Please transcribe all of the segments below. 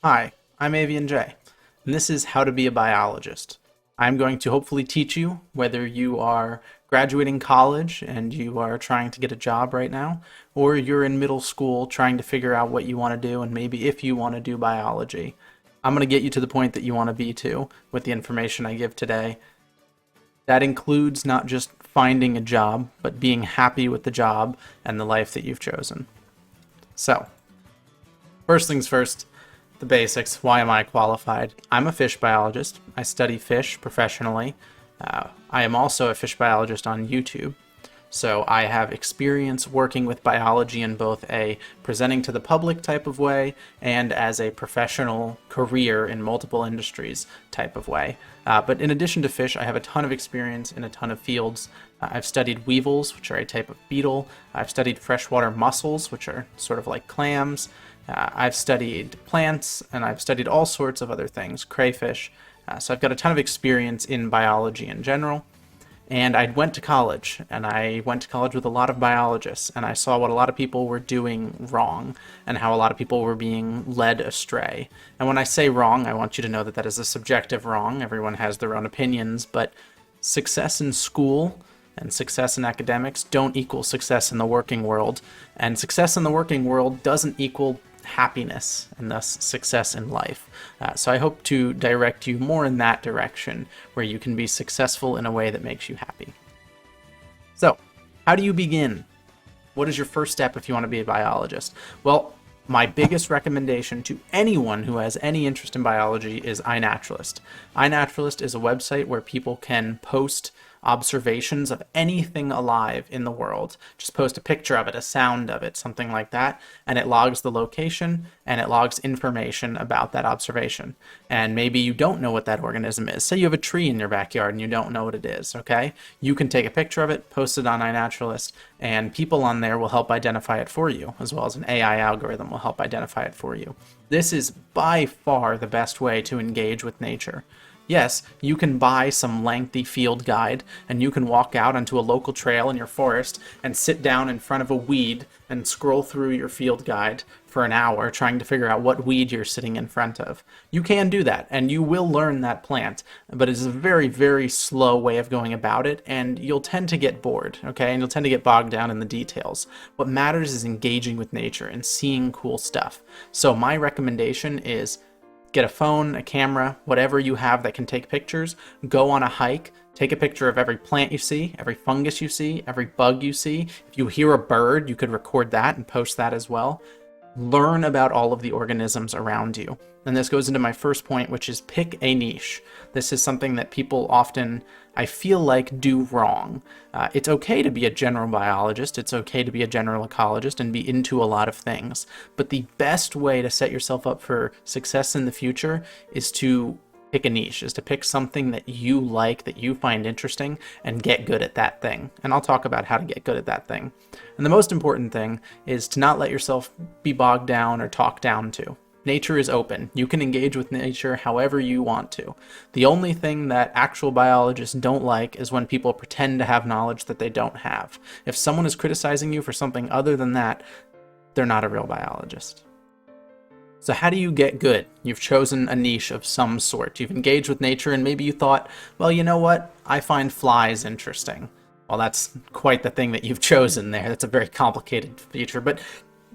Hi, I'm AVNJ, and this is How to Be a Biologist. I'm going to hopefully teach you whether you are graduating college and you are trying to get a job right now, or you're in middle school trying to figure out what you want to do and maybe if you want to do biology. I'm going to get you to the point that you want to be to with the information I give today. That includes not just finding a job, but being happy with the job and the life that you've chosen. So, first things first, the basics. Why am I qualified? I'm a fish biologist. I study fish professionally. I am also a fish biologist on YouTube. So I have experience working with biology in both a presenting to the public type of way and as a professional career in multiple industries type of way. But in addition to fish, I have a ton of experience in a ton of fields. I've studied weevils, which are a type of beetle. I've studied freshwater mussels, which are sort of like clams. I've studied plants, and I've studied all sorts of other things, crayfish. So I've got a ton of experience in biology in general. And I went to college, and I went to college with a lot of biologists, and I saw what a lot of people were doing wrong, and how a lot of people were being led astray. And when I say wrong, I want you to know that that is a subjective wrong. Everyone has their own opinions, but success in school and success in academics don't equal success in the working world, and success in the working world doesn't equal happiness and thus success in life. So I hope to direct you more in that direction where you can be successful in a way that makes you happy. So, how do you begin? What is your first step if you want to be a biologist? Well, my biggest recommendation to anyone who has any interest in biology is iNaturalist. iNaturalist is a website where people can post observations of anything alive in the world. Just post a picture of it, a sound of it, something like that, and it logs the location and it logs information about that observation. And maybe you don't know what that organism is. Say you have a tree in your backyard and you don't know what it is, okay? You can take a picture of it, post it on iNaturalist, and people on there will help identify it for you, as well as an AI algorithm will help identify it for you. This is by far the best way to engage with nature. Yes, you can buy some lengthy field guide and you can walk out onto a local trail in your forest and sit down in front of a weed and scroll through your field guide for an hour trying to figure out what weed you're sitting in front of. You can do that and you will learn that plant, but it's a very, very slow way of going about it and you'll tend to get bored, okay? And you'll tend to get bogged down in the details. What matters is engaging with nature and seeing cool stuff. So my recommendation is get a phone, a camera, whatever you have that can take pictures, go on a hike, take a picture of every plant you see, every fungus you see, every bug you see. If you hear a bird, you could record that and post that as well. Learn about all of the organisms around you. And this goes into my first point, which is pick a niche. This is something that people often, I feel like, do wrong. It's okay to be a general biologist, it's okay to be a general ecologist and be into a lot of things. But the best way to set yourself up for success in the future is to pick a niche, is to pick something that you like, that you find interesting, and get good at that thing. And I'll talk about how to get good at that thing. And the most important thing is to not let yourself be bogged down or talked down to. Nature is open. You can engage with nature however you want to. The only thing that actual biologists don't like is when people pretend to have knowledge that they don't have. If someone is criticizing you for something other than that, they're not a real biologist. So how do you get good? You've chosen a niche of some sort. You've engaged with nature and maybe you thought, well, you know what? I find flies interesting. Well, that's quite the thing that you've chosen there. That's a very complicated feature, but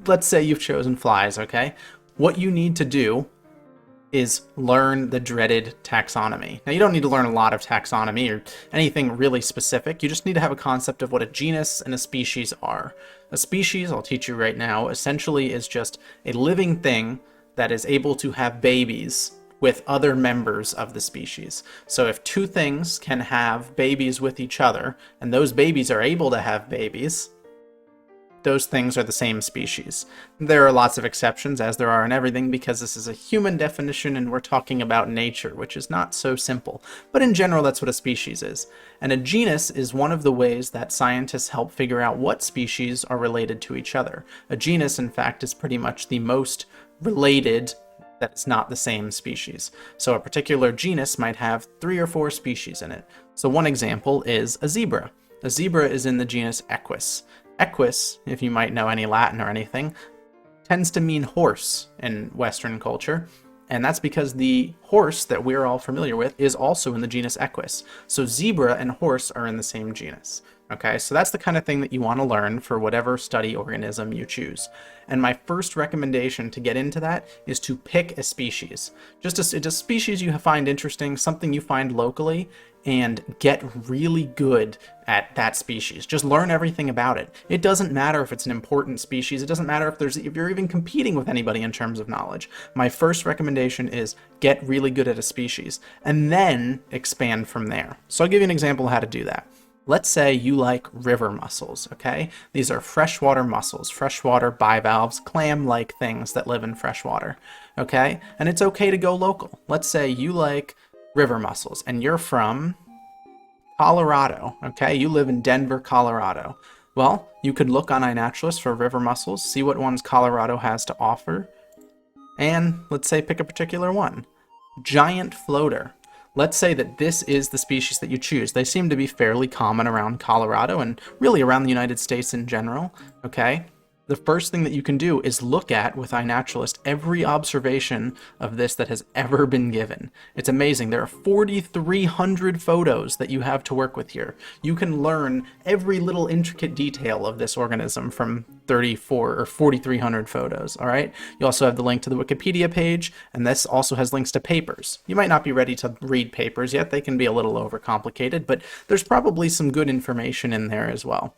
let's say you've chosen flies, okay? What you need to do is learn the dreaded taxonomy. Now, you don't need to learn a lot of taxonomy or anything really specific. You just need to have a concept of what a genus and a species are. A species, I'll teach you right now, essentially is just a living thing that is able to have babies with other members of the species. So if two things can have babies with each other, and those babies are able to have babies, those things are the same species. There are lots of exceptions, as there are in everything, because this is a human definition and we're talking about nature, which is not so simple. But in general, that's what a species is. And a genus is one of the ways that scientists help figure out what species are related to each other. A genus, in fact, is pretty much the most related that it's not the same species. So a particular genus might have 3 or 4 species in it. So one example is a zebra. A zebra is in the genus Equus. Equus, if you might know any Latin or anything, tends to mean horse in Western culture. And that's because the horse that we're all familiar with is also in the genus Equus. So zebra and horse are in the same genus. Okay, so that's the kind of thing that you want to learn for whatever study organism you choose. And my first recommendation to get into that is to pick a species. Just a species you find interesting, something you find locally, and get really good at that species. Just learn everything about it. It doesn't matter if it's an important species. It doesn't matter if you're even competing with anybody in terms of knowledge. My first recommendation is get really good at a species and then expand from there. So I'll give you an example of how to do that. Let's say you like river mussels, okay? These are freshwater mussels, freshwater bivalves, clam-like things that live in freshwater, okay? And it's okay to go local. Let's say you like river mussels and you're from Colorado, okay? You live in Denver, Colorado. Well, you could look on iNaturalist for river mussels, see what ones Colorado has to offer, and let's say pick a particular one. Giant floater. Let's say that this is the species that you choose. They seem to be fairly common around Colorado and really around the United States in general, okay? The first thing that you can do is look at, with iNaturalist, every observation of this that has ever been given. It's amazing. There are 4,300 photos that you have to work with here. You can learn every little intricate detail of this organism from 34 or 4,300 photos, all right? You also have the link to the Wikipedia page, and this also has links to papers. You might not be ready to read papers yet. They can be a little overcomplicated, but there's probably some good information in there as well.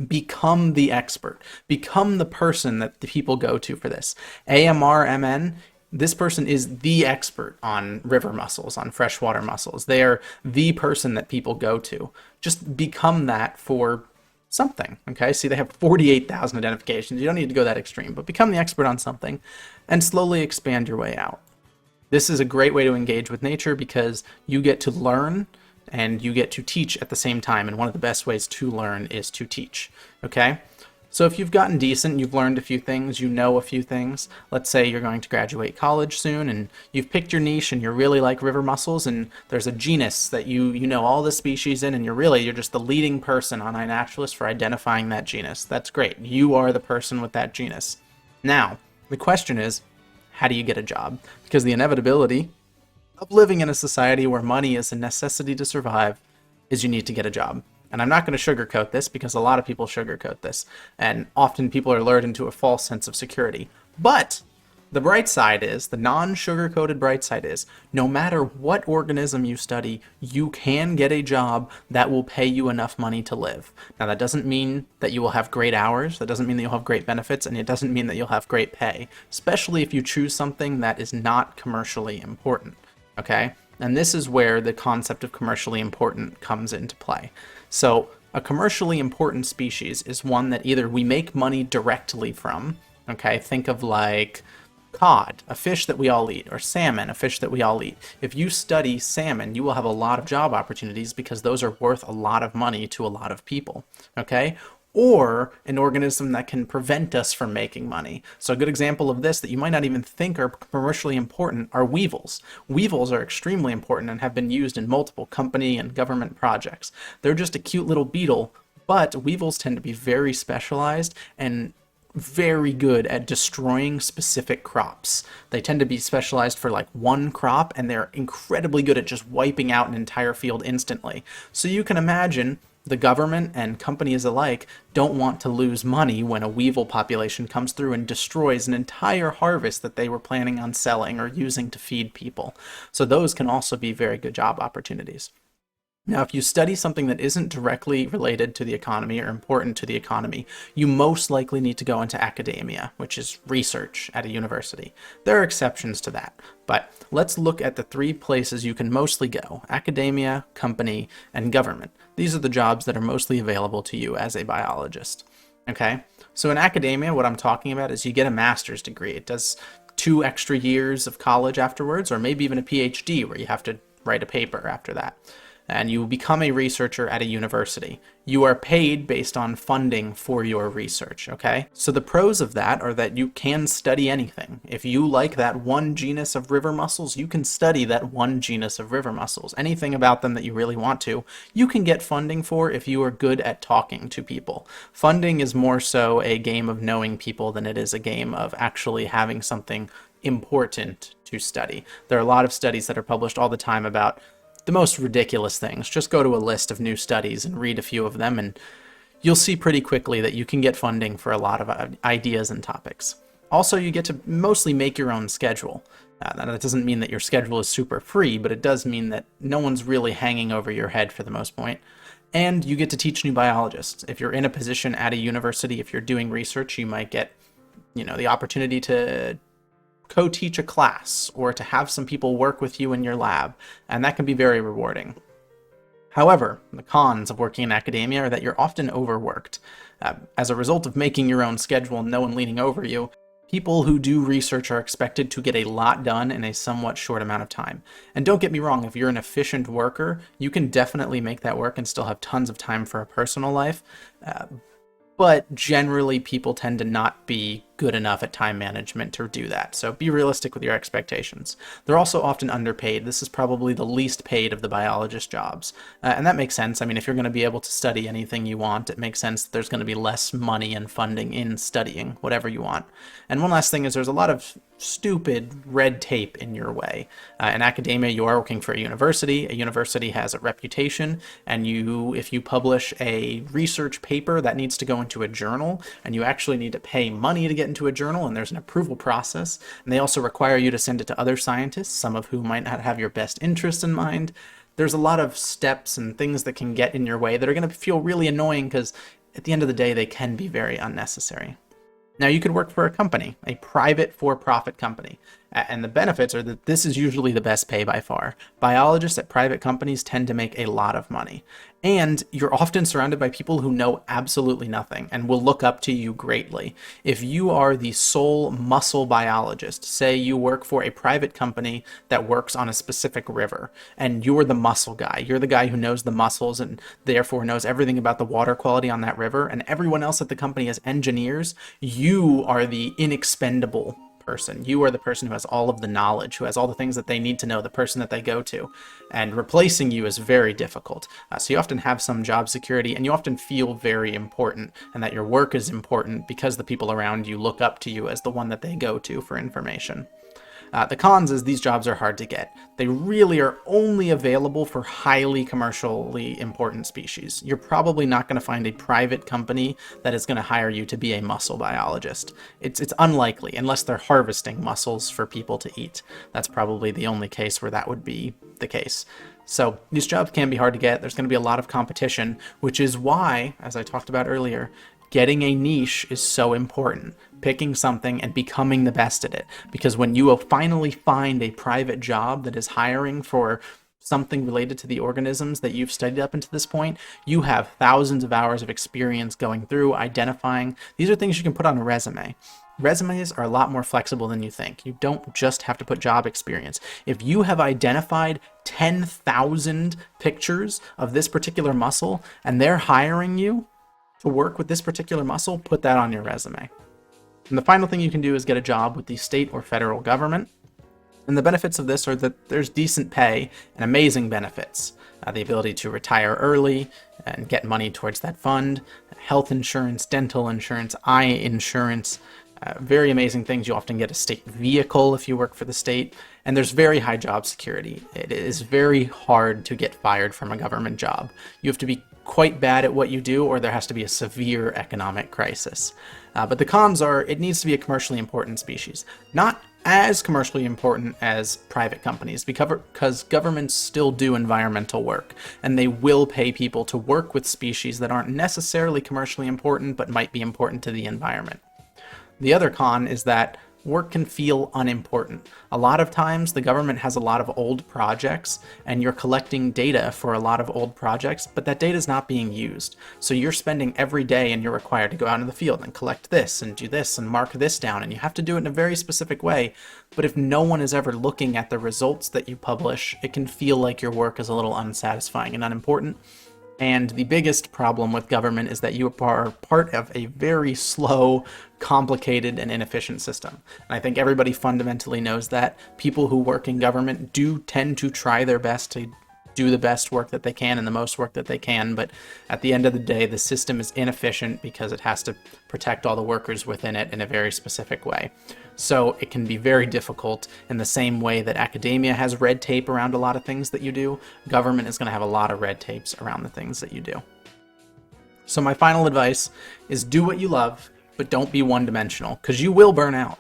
Become the expert. Become the person that the people go to for this. AMRMN, this person is the expert on river mussels, on freshwater mussels. They are the person that people go to. Just become that for something, okay? See, they have 48,000 identifications. You don't need to go that extreme, but become the expert on something and slowly expand your way out. This is a great way to engage with nature because you get to learn and you get to teach at the same time, and one of the best ways to learn is to teach, okay? So if you've gotten decent, you've learned a few things, you know a few things, let's say you're going to graduate college soon, and you've picked your niche, and you really like river mussels, and there's a genus that you know all the species in, and you're just the leading person on iNaturalist for identifying that genus. That's great. You are the person with that genus. Now, the question is, how do you get a job? Because the inevitability of living in a society where money is a necessity to survive is you need to get a job. And I'm not going to sugarcoat this because a lot of people sugarcoat this, and often people are lured into a false sense of security. But the bright side is, the non-sugar-coated bright side is, no matter what organism you study, you can get a job that will pay you enough money to live. Now, that doesn't mean that you will have great hours, that doesn't mean that you'll have great benefits, and it doesn't mean that you'll have great pay, especially if you choose something that is not commercially important. Okay? And this is where the concept of commercially important comes into play. So a commercially important species is one that either we make money directly from, okay? Think of like cod, a fish that we all eat, or salmon, a fish that we all eat. If you study salmon, you will have a lot of job opportunities because those are worth a lot of money to a lot of people, okay? Or an organism that can prevent us from making money. So a good example of this that you might not even think are commercially important are weevils. Weevils are extremely important and have been used in multiple company and government projects. They're just a cute little beetle, but weevils tend to be very specialized and very good at destroying specific crops. They tend to be specialized for like one crop, and they're incredibly good at just wiping out an entire field instantly. So you can imagine the government and companies alike don't want to lose money when a weevil population comes through and destroys an entire harvest that they were planning on selling or using to feed people. So those can also be very good job opportunities. Now, if you study something that isn't directly related to the economy or important to the economy, you most likely need to go into academia, which is research at a university. There are exceptions to that, but let's look at the three places you can mostly go: academia, company, and government. These are the jobs that are mostly available to you as a biologist. Okay? So in academia, what I'm talking about is you get a master's degree. It does 2 extra years of college afterwards, or maybe even a PhD where you have to write a paper after that. And you become a researcher at a university. You are paid based on funding for your research, okay? So the pros of that are that you can study anything. If you like that one genus of river mussels, you can study that one genus of river mussels. Anything about them that you really want to, you can get funding for if you are good at talking to people. Funding is more so a game of knowing people than it is a game of actually having something important to study. There are a lot of studies that are published all the time about the most ridiculous things. Just go to a list of new studies and read a few of them, and you'll see pretty quickly that you can get funding for a lot of ideas and topics. Also, you get to mostly make your own schedule. That doesn't mean that your schedule is super free, but it does mean that no one's really hanging over your head for the most part. And you get to teach new biologists. If you're in a position at a university, if you're doing research, you might get, the opportunity to co-teach a class or to have some people work with you in your lab, and that can be very rewarding. However, the cons of working in academia are that you're often overworked. As a result of making your own schedule and no one leaning over you, people who do research are expected to get a lot done in a somewhat short amount of time. And don't get me wrong, if you're an efficient worker, you can definitely make that work and still have tons of time for a personal life. But generally, people tend to not be good enough at time management to do that. So be realistic with your expectations. They're also often underpaid. This is probably the least paid of the biologist jobs. And that makes sense. I mean, if you're going to be able to study anything you want, it makes sense that there's going to be less money and funding in studying whatever you want. And one last thing is there's a lot of stupid red tape in your way. In academia, you are working for a university. A university has a reputation, and if you publish a research paper that needs to go into a journal, and you actually need to pay money to get into a journal, and there's an approval process, and they also require you to send it to other scientists, some of whom might not have your best interests in mind. There's a lot of steps and things that can get in your way that are going to feel really annoying because at the end of the day, they can be very unnecessary. Now, you could work for a company, a private for-profit company, and the benefits are that this is usually the best pay by far. Biologists at private companies tend to make a lot of money, and you're often surrounded by people who know absolutely nothing and will look up to you greatly. If you are the sole muscle biologist, say you work for a private company that works on a specific river, and you're the mussel guy, you're the guy who knows the mussels and therefore knows everything about the water quality on that river, and everyone else at the company is engineers, you are the inexpendable person. You are the person who has all of the knowledge, who has all the things that they need to know, the person that they go to. And replacing you is very difficult. So you often have some job security, and you often feel very important, and that your work is important because the people around you look up to you as the one that they go to for information. The cons is these jobs are hard to get. They really are only available for highly commercially important species. You're probably not going to find a private company that is going to hire you to be a mussel biologist. It's unlikely, unless they're harvesting mussels for people to eat. That's probably the only case where that would be the case. So these jobs can be hard to get. There's going to be a lot of competition, which is why, as I talked about earlier, getting a niche is so important. Picking something and becoming the best at it. Because when you will finally find a private job that is hiring for something related to the organisms that you've studied up until this point, you have thousands of hours of experience going through, identifying. These are things you can put on a resume. Resumes are a lot more flexible than you think. You don't just have to put job experience. If you have identified 10,000 pictures of this particular mussel and they're hiring you to work with this particular mussel, put that on your resume. And the final thing you can do is get a job with the state or federal government. And the benefits of this are that there's decent pay and amazing benefits. The ability to retire early and get money towards that fund, health insurance, dental insurance, eye insurance, very amazing things. You often get a state vehicle if you work for the state, and there's very high job security. It is very hard to get fired from a government job. You have to be quite bad at what you do, or there has to be a severe economic crisis. But the cons are, it needs to be a commercially important species. Not as commercially important as private companies, because governments still do environmental work, and they will pay people to work with species that aren't necessarily commercially important, but might be important to the environment. The other con is that work can feel unimportant. A lot of times the government has a lot of old projects and you're collecting data for a lot of old projects, but that data is not being used. So you're spending every day and you're required to go out in the field and collect this and do this and mark this down, and you have to do it in a very specific way. But if no one is ever looking at the results that you publish, it can feel like your work is a little unsatisfying and unimportant. And the biggest problem with government is that you are part of a very slow, complicated, and inefficient system. And I think everybody fundamentally knows that. People who work in government do tend to try their best to do the best work that they can and the most work that they can, but at the end of the day, the system is inefficient because it has to protect all the workers within it in a very specific way. So it can be very difficult. In the same way that academia has red tape around a lot of things that you do, government is going to have a lot of red tapes around the things that you do. So my final advice is do what you love, but don't be one-dimensional, because you will burn out.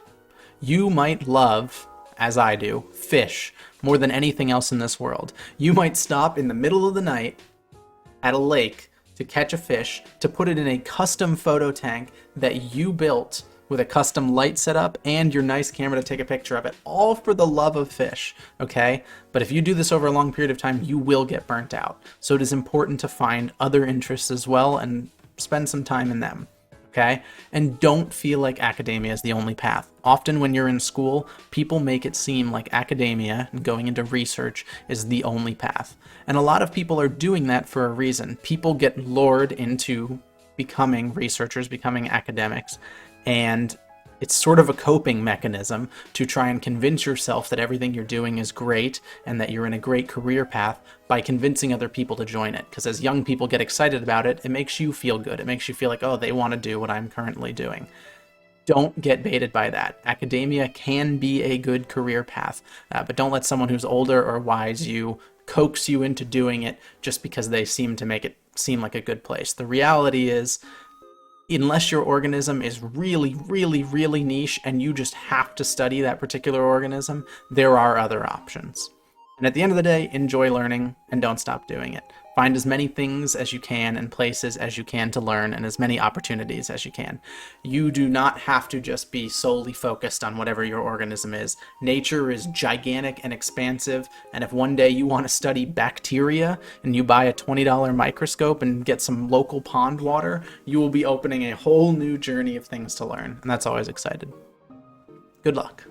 You might love, as I do, fish more than anything else in this world. You might stop in the middle of the night at a lake to catch a fish, to put it in a custom photo tank that you built with a custom light setup and your nice camera to take a picture of it, all for the love of fish, okay? But if you do this over a long period of time, you will get burnt out. So it is important to find other interests as well and spend some time in them. Okay? And don't feel like academia is the only path. Often when you're in school, people make it seem like academia and going into research is the only path. And a lot of people are doing that for a reason. People get lured into becoming researchers, becoming academics, and it's sort of a coping mechanism to try and convince yourself that everything you're doing is great and that you're in a great career path by convincing other people to join it. Because as young people get excited about it, it makes you feel good. It makes you feel like, oh, they want to do what I'm currently doing. Don't get baited by that. Academia can be a good career path, but don't let someone who's older or wise you coax you into doing it just because they seem to make it seem like a good place. The reality is, unless your organism is really, really, really niche and you just have to study that particular organism, there are other options. And at the end of the day, enjoy learning and don't stop doing it. Find as many things as you can and places as you can to learn and as many opportunities as you can. You do not have to just be solely focused on whatever your organism is. Nature is gigantic and expansive, and if one day you want to study bacteria and you buy a $20 microscope and get some local pond water, you will be opening a whole new journey of things to learn, and that's always exciting. Good luck.